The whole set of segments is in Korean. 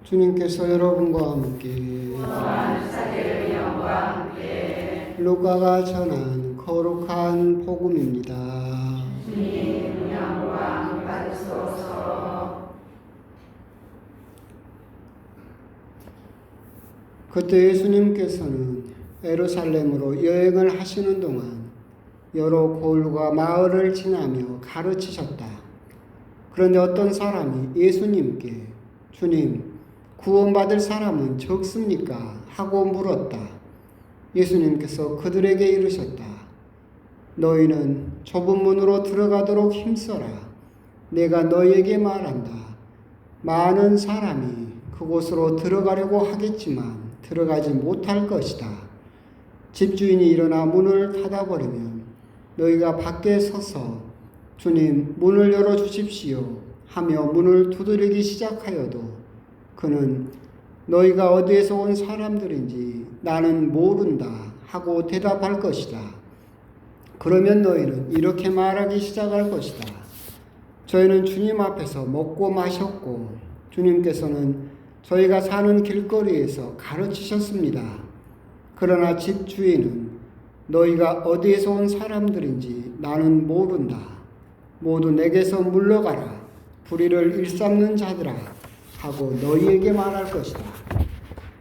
주님께서 여러분과 함께 루카가 전한 거룩한 복음입니다. 주님 영광 받으소서. 그때 예수님께서는 예루살렘으로 여행을 하시는 동안 여러 고을과 마을을 지나며 가르치셨다. 그런데 어떤 사람이 예수님께 주님, 구원받을 사람은 적습니까? 하고 물었다. 예수님께서 그들에게 이르셨다. 너희는 좁은 문으로 들어가도록 힘써라. 내가 너희에게 말한다. 많은 사람이 그곳으로 들어가려고 하겠지만 들어가지 못할 것이다. 집주인이 일어나 문을 닫아버리면 너희가 밖에 서서 주님, 문을 열어주십시오 하며 문을 두드리기 시작하여도 그는 너희가 어디에서 온 사람들인지 나는 모른다 하고 대답할 것이다. 그러면 너희는 이렇게 말하기 시작할 것이다. 저희는 주님 앞에서 먹고 마셨고 주님께서는 저희가 사는 길거리에서 가르치셨습니다. 그러나 집주인은 너희가 어디에서 온 사람들인지 나는 모른다. 모두 내게서 물러가라. 불의를 일삼는 자들아 하고 너희에게 말할 것이다.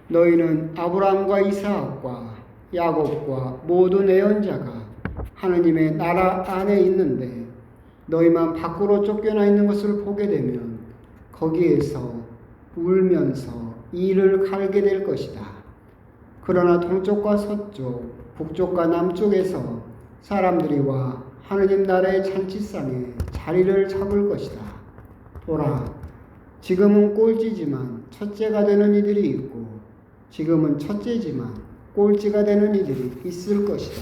너희는 아브라함과 이삭과 야곱과 모든 예언자가 하느님의 나라 안에 있는데 너희만 밖으로 쫓겨나 있는 것을 보게 되면 거기에서 울면서 이를 갈게 될 것이다. 그러나 동쪽과 서쪽, 북쪽과 남쪽에서 사람들이 와 하느님 나라의 잔치상에 자리를 잡을 것이다. 보라, 지금은 꼴찌지만 첫째가 되는 이들이 있고 지금은 첫째지만 꼴찌가 되는 이들이 있을 것이다.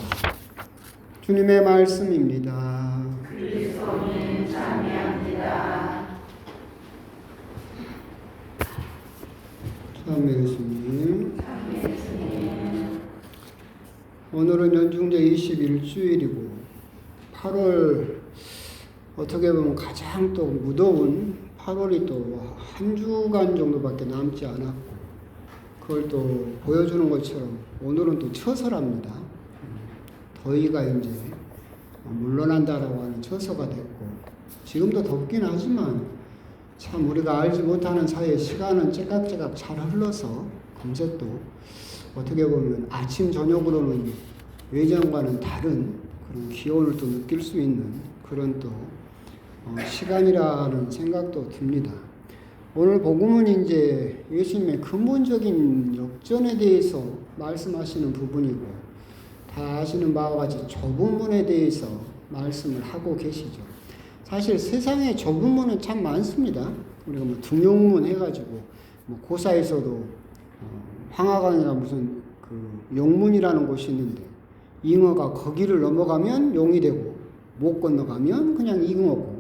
주님의 말씀입니다. 그리스도님 찬미합니다. 참여 예수님. 오늘은 연중제 21주일이고 8월 어떻게 보면 가장 또 무더운 8월이 또 한 주간 정도밖에 남지 않았고 그걸 또 보여주는 것처럼 오늘은 또 처설합니다. 더위가 이제 물러난다라고 하는 처서가 됐고 지금도 덥긴 하지만 참 우리가 알지 못하는 사이에 시간은 째깍째깍 잘 흘러서 금세 또 어떻게 보면 아침 저녁으로는 예전과는 다른 그런 기온을 또 느낄 수 있는 그런 또 시간이라는 생각도 듭니다. 오늘 복음은 이제 예수님의 근본적인 역전에 대해서 말씀하시는 부분이고 다 아시는 바와 같이 좁은 문에 대해서 말씀을 하고 계시죠. 사실 세상에 좁은 문은 참 많습니다. 우리가 뭐 등용문 해가지고 뭐 고사에서도 황하강이라 무슨 그 용문이라는 곳이 있는데 잉어가 거기를 넘어가면 용이 되고 못 건너가면 그냥 잉어고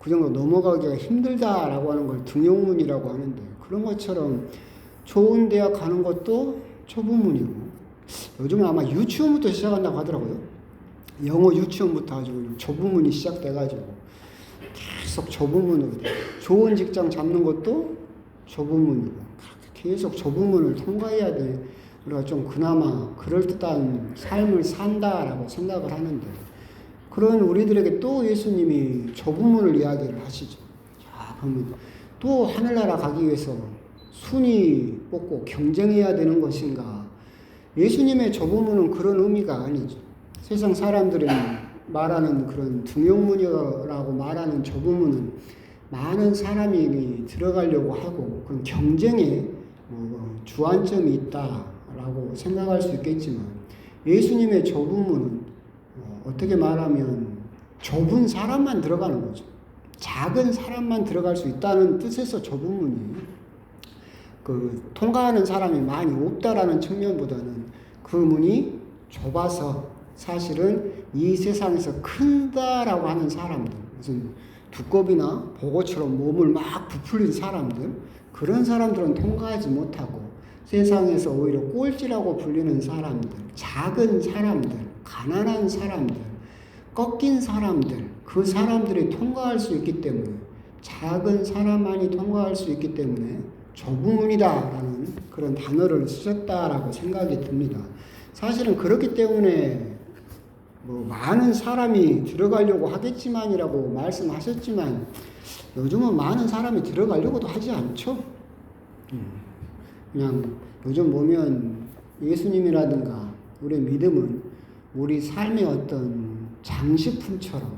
그 정도 넘어가기가 힘들다라고 하는 걸 등용문이라고 하는데 그런 것처럼 좋은 대학 가는 것도 좁은 문이고 요즘은 아마 유치원부터 시작한다고 하더라고요. 영어 유치원부터 아주 좁은 문이 시작돼가지고 계속 좁은 문으로 돼. 좋은 직장 잡는 것도 좁은 문이고 계속 좁은 문을 통과해야 돼. 우리가 좀 그나마 그럴듯한 삶을 산다라고 생각을 하는데 그런 우리들에게 또 예수님이 좁은 문을 이야기를 하시죠. 자, 그러면 또 하늘나라 가기 위해서 순위 뽑고 경쟁해야 되는 것인가? 예수님의 좁은 문은 그런 의미가 아니죠. 세상 사람들이 말하는 그런 등용문이라고 말하는 좁은 문은 많은 사람이 들어가려고 하고 그런 경쟁에 주안점이 있다라고 생각할 수 있겠지만 예수님의 좁은 문은 어떻게 말하면 좁은 사람만 들어가는 거죠. 작은 사람만 들어갈 수 있다는 뜻에서 좁은 문이에요. 그 통과하는 사람이 많이 없다라는 측면보다는 그 문이 좁아서 사실은 이 세상에서 큰다라고 하는 사람들, 무슨 두꺼비나 보고처럼 몸을 막 부풀린 사람들, 그런 사람들은 통과하지 못하고 세상에서 오히려 꼴찌라고 불리는 사람들, 작은 사람들, 가난한 사람들, 꺾인 사람들, 그 사람들이 통과할 수 있기 때문에 작은 사람만이 통과할 수 있기 때문에 좁은 문이다라는 그런 단어를 쓰셨다라고 생각이 듭니다. 사실은 그렇기 때문에 뭐 많은 사람이 들어가려고 하겠지만이라고 말씀하셨지만 요즘은 많은 사람이 들어가려고도 하지 않죠. 그냥 요즘 보면 예수님이라든가 우리 믿음은 우리 삶의 어떤 장식품처럼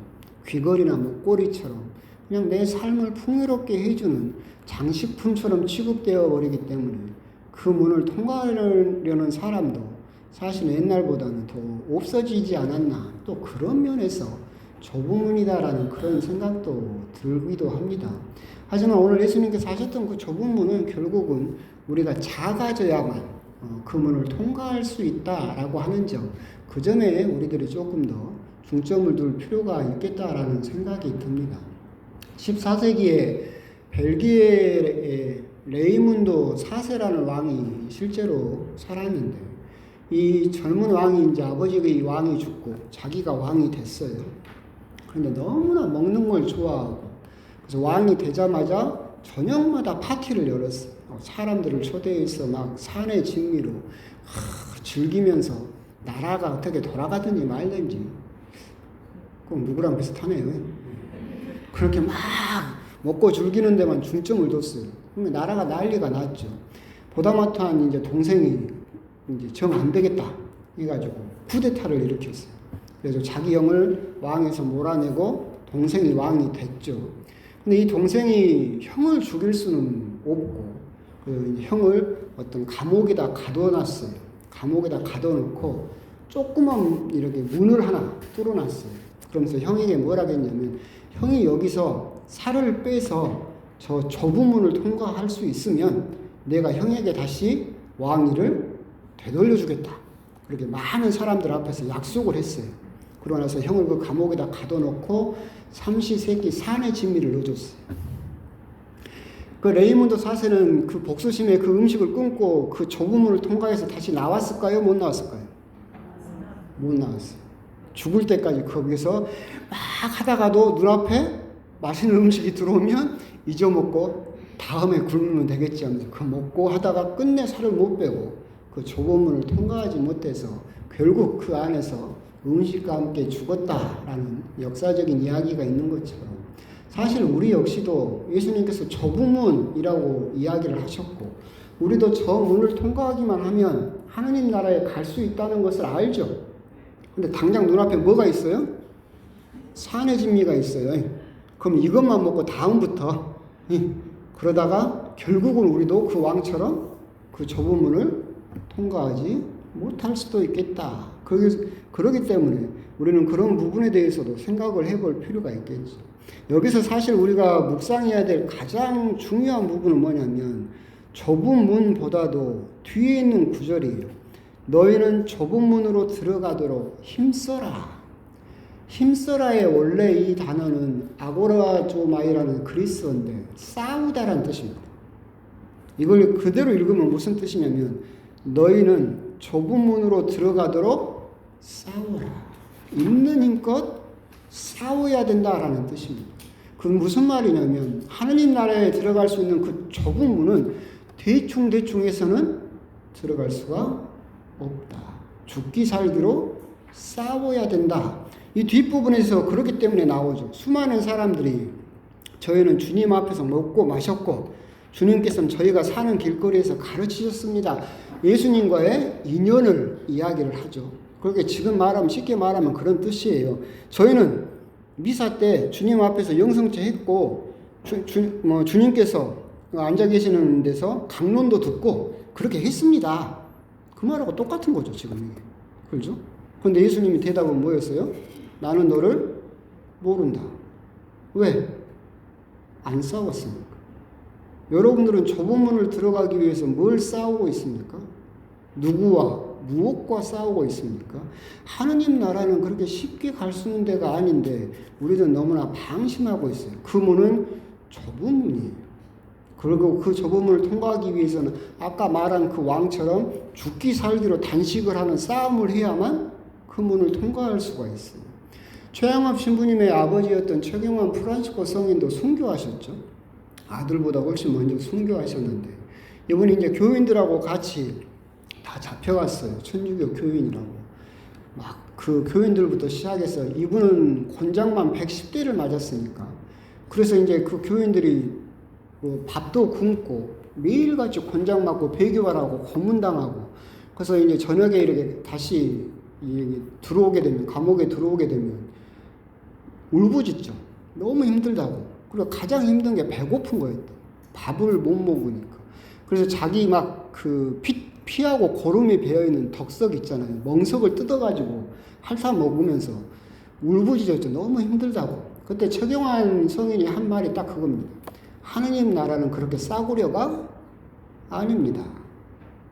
귀걸이나 목걸이처럼 그냥 내 삶을 풍요롭게 해주는 장식품처럼 취급되어 버리기 때문에 그 문을 통과하려는 사람도 사실 옛날보다는 더 없어지지 않았나 또 그런 면에서 좁은 문이다라는 그런 생각도 들기도 합니다. 하지만 오늘 예수님께서 하셨던 그 좁은 문은 결국은 우리가 작아져야만 그 문을 통과할 수 있다라고 하는 점, 그 점에 우리들이 조금 더 중점을 둘 필요가 있겠다라는 생각이 듭니다. 14세기에 벨기에의 레이문도 4세라는 왕이 실제로 살았는데 이 젊은 왕이 이제 아버지의 왕이 죽고 자기가 왕이 됐어요. 그런데 너무나 먹는 걸 좋아하고 그래서 왕이 되자마자 저녁마다 파티를 열었어요. 사람들을 초대해서 막 산의 진미로 즐기면서 나라가 어떻게 돌아가든지 말든지 꼭 누구랑 비슷하네요. 그렇게 막 먹고 즐기는 데만 중점을 뒀어요. 그러니까 나라가 난리가 났죠. 보다마트한 이제 동생이 이제 정 안 되겠다 해가지고 쿠데타를 일으켰어요. 그래서 자기 형을 왕에서 몰아내고 동생이 왕이 됐죠. 근데 이 동생이 형을 죽일 수는 없고 그 형을 어떤 감옥에다 가둬놨어요. 감옥에다 가둬놓고 조그만 이렇게 문을 하나 뚫어놨어요. 그러면서 형에게 뭐라 했냐면 형이 여기서 살을 빼서 저 좁은 문을 통과할 수 있으면 내가 형에게 다시 왕위를 되돌려주겠다. 그렇게 많은 사람들 앞에서 약속을 했어요. 그러고 나서 형을 그 감옥에다 가둬놓고 삼시세끼 산의 진미를 넣어줬어요. 그 레이문드 4세는 그 복수심에 그 음식을 끊고 그 좁은 문을 통과해서 다시 나왔을까요? 못 나왔을까요? 못 나왔어요. 죽을 때까지 거기서 막 하다가도 눈앞에 맛있는 음식이 들어오면 잊어먹고 다음에 굶으면 되겠지 하면서 그 먹고 하다가 끝내 살을 못 빼고 그 좁은 문을 통과하지 못해서 결국 그 안에서 음식과 함께 죽었다라는 역사적인 이야기가 있는 것처럼 사실 우리 역시도 예수님께서 좁은 문이라고 이야기를 하셨고 우리도 저 문을 통과하기만 하면 하느님 나라에 갈 수 있다는 것을 알죠. 근데 당장 눈앞에 뭐가 있어요? 산의 진미가 있어요. 그럼 이것만 먹고 다음부터 그러다가 결국은 우리도 그 왕처럼 그 좁은 문을 통과하지 못할 수도 있겠다. 그러기 때문에 우리는 그런 부분에 대해서도 생각을 해볼 필요가 있겠죠. 여기서 사실 우리가 묵상해야 될 가장 중요한 부분은 뭐냐면 좁은 문보다도 뒤에 있는 구절이에요. 너희는 좁은 문으로 들어가도록 힘써라. 힘써라의 원래 이 단어는 아고라조마이라는 그리스어인데 싸우다라는 뜻입니다. 이걸 그대로 읽으면 무슨 뜻이냐면 너희는 좁은 문으로 들어가도록 싸워라. 있는 힘껏 싸워야 된다라는 뜻입니다. 그건 무슨 말이냐면 하느님 나라에 들어갈 수 있는 그 좁은 문은 대충 해서는 들어갈 수가 없다. 죽기 살기로 싸워야 된다. 이 뒷부분에서 그렇기 때문에 나오죠. 수많은 사람들이 저희는 주님 앞에서 먹고 마셨고 주님께서는 저희가 사는 길거리에서 가르치셨습니다. 예수님과의 인연을 이야기를 하죠. 그렇게 지금 말하면 쉽게 말하면 그런 뜻이에요. 저희는 미사 때 주님 앞에서 영성체 했고 주님께서 앉아 계시는 데서 강론도 듣고 그렇게 했습니다. 그 말하고 똑같은 거죠 지금 이게. 그렇죠? 그런데 예수님이 대답은 뭐였어요? 나는 너를 모른다. 왜? 안 싸웠습니까? 여러분들은 좁은 문을 들어가기 위해서 뭘 싸우고 있습니까? 누구와 무엇과 싸우고 있습니까? 하느님 나라는 그렇게 쉽게 갈 수 있는 데가 아닌데 우리는 너무나 방심하고 있어요. 그 문은 좁은 문이에요. 그리고 그 좁은 문을 통과하기 위해서는 아까 말한 그 왕처럼 죽기 살기로 단식을 하는 싸움을 해야만 그 문을 통과할 수가 있어요. 최양합 신부님의 아버지였던 최경환 프란시스코 성인도 순교하셨죠. 아들보다 훨씬 먼저 순교하셨는데 이번에 이제 교인들하고 같이 다 잡혀갔어요. 천주교 교인이라고. 막 그 교인들부터 시작해서 이분은 곤장만 110대를 맞았으니까. 그래서 이제 그 교인들이 뭐 밥도 굶고 매일같이 곤장 맞고 배교하라고 고문당하고 그래서 이제 저녁에 이렇게 다시 들어오게 되면 감옥에 들어오게 되면 울부짖죠. 너무 힘들다고. 그리고 가장 힘든 게 배고픈 거예요. 밥을 못 먹으니까. 그래서 자기 막 그 피하고 고름이 배어있는 덕석 있잖아요. 멍석을 뜯어가지고 핥아 먹으면서 울부짖었죠. 너무 힘들다고. 그때 최경환 성인이 한 말이 딱 그겁니다. 하느님 나라는 그렇게 싸구려가 아닙니다.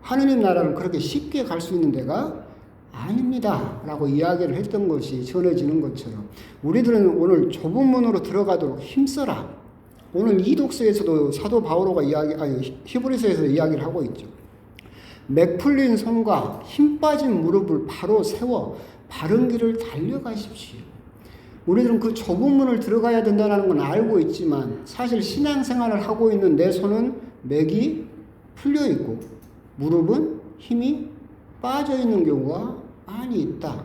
하느님 나라는 그렇게 쉽게 갈 수 있는 데가 아닙니다. 라고 이야기를 했던 것이 전해지는 것처럼 우리들은 오늘 좁은 문으로 들어가도록 힘써라. 오늘 이 독서에서도 사도 바오로가 히브리서에서 이야기를 하고 있죠. 맥 풀린 손과 힘 빠진 무릎을 바로 세워 바른 길을 달려가십시오. 우리들은 그 좁은 문을 들어가야 된다는 건 알고 있지만 사실 신앙생활을 하고 있는 내 손은 맥이 풀려 있고 무릎은 힘이 빠져 있는 경우가 많이 있다.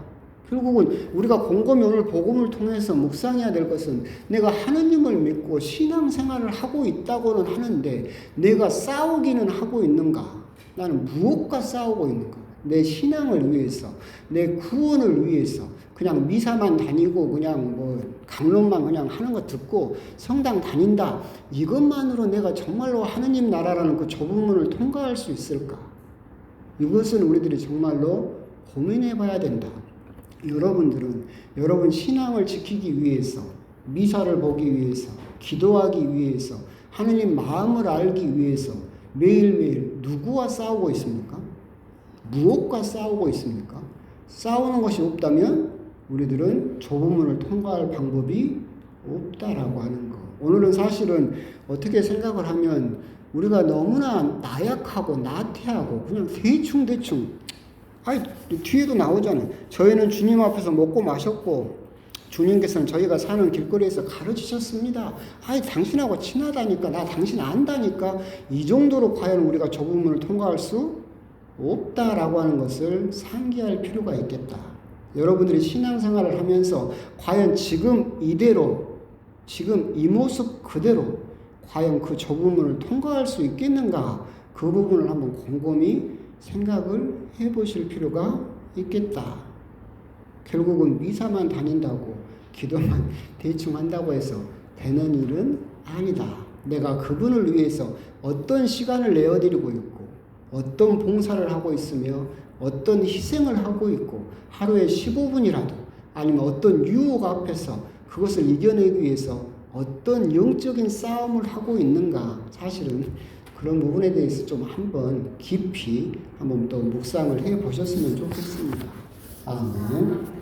결국은 우리가 곰곰이 오늘 복음을 통해서 묵상해야 될 것은 내가 하느님을 믿고 신앙생활을 하고 있다고는 하는데 내가 싸우기는 하고 있는가? 나는 무엇과 싸우고 있는가? 내 신앙을 위해서, 내 구원을 위해서 그냥 미사만 다니고 그냥 뭐 강론만 그냥 하는 거 듣고 성당 다닌다. 이것만으로 내가 정말로 하느님 나라라는 그 좁은 문을 통과할 수 있을까? 이것은 우리들이 정말로 고민해 봐야 된다. 여러분들은 여러분 신앙을 지키기 위해서, 미사를 보기 위해서, 기도하기 위해서, 하느님 마음을 알기 위해서 매일매일 누구와 싸우고 있습니까? 무엇과 싸우고 있습니까? 싸우는 것이 없다면 우리들은 좁은 문을 통과할 방법이 없다라고 하는 거. 오늘은 사실은 어떻게 생각을 하면 우리가 너무나 나약하고 나태하고 그냥 대충 뒤에도 나오잖아요. 저희는 주님 앞에서 먹고 마셨고 주님께서는 저희가 사는 길거리에서 가르치셨습니다. 당신하고 친하다니까, 나 당신 안다니까. 이 정도로 과연 우리가 좁은 문을 통과할 수 없다라고 하는 것을 상기할 필요가 있겠다. 여러분들이 신앙생활을 하면서 과연 지금 이대로, 지금 이 모습 그대로 과연 그 좁은 문을 통과할 수 있겠는가? 그 부분을 한번 곰곰이 생각을 해보실 필요가 있겠다. 결국은 미사만 다닌다고 기도만 대충 한다고 해서 되는 일은 아니다. 내가 그분을 위해서 어떤 시간을 내어드리고 있고 어떤 봉사를 하고 있으며 어떤 희생을 하고 있고 하루에 15분이라도 아니면 어떤 유혹 앞에서 그것을 이겨내기 위해서 어떤 영적인 싸움을 하고 있는가. 사실은 그런 부분에 대해서 좀 한번 깊이 한번 또 묵상을 해 보셨으면 좋겠습니다. 아멘.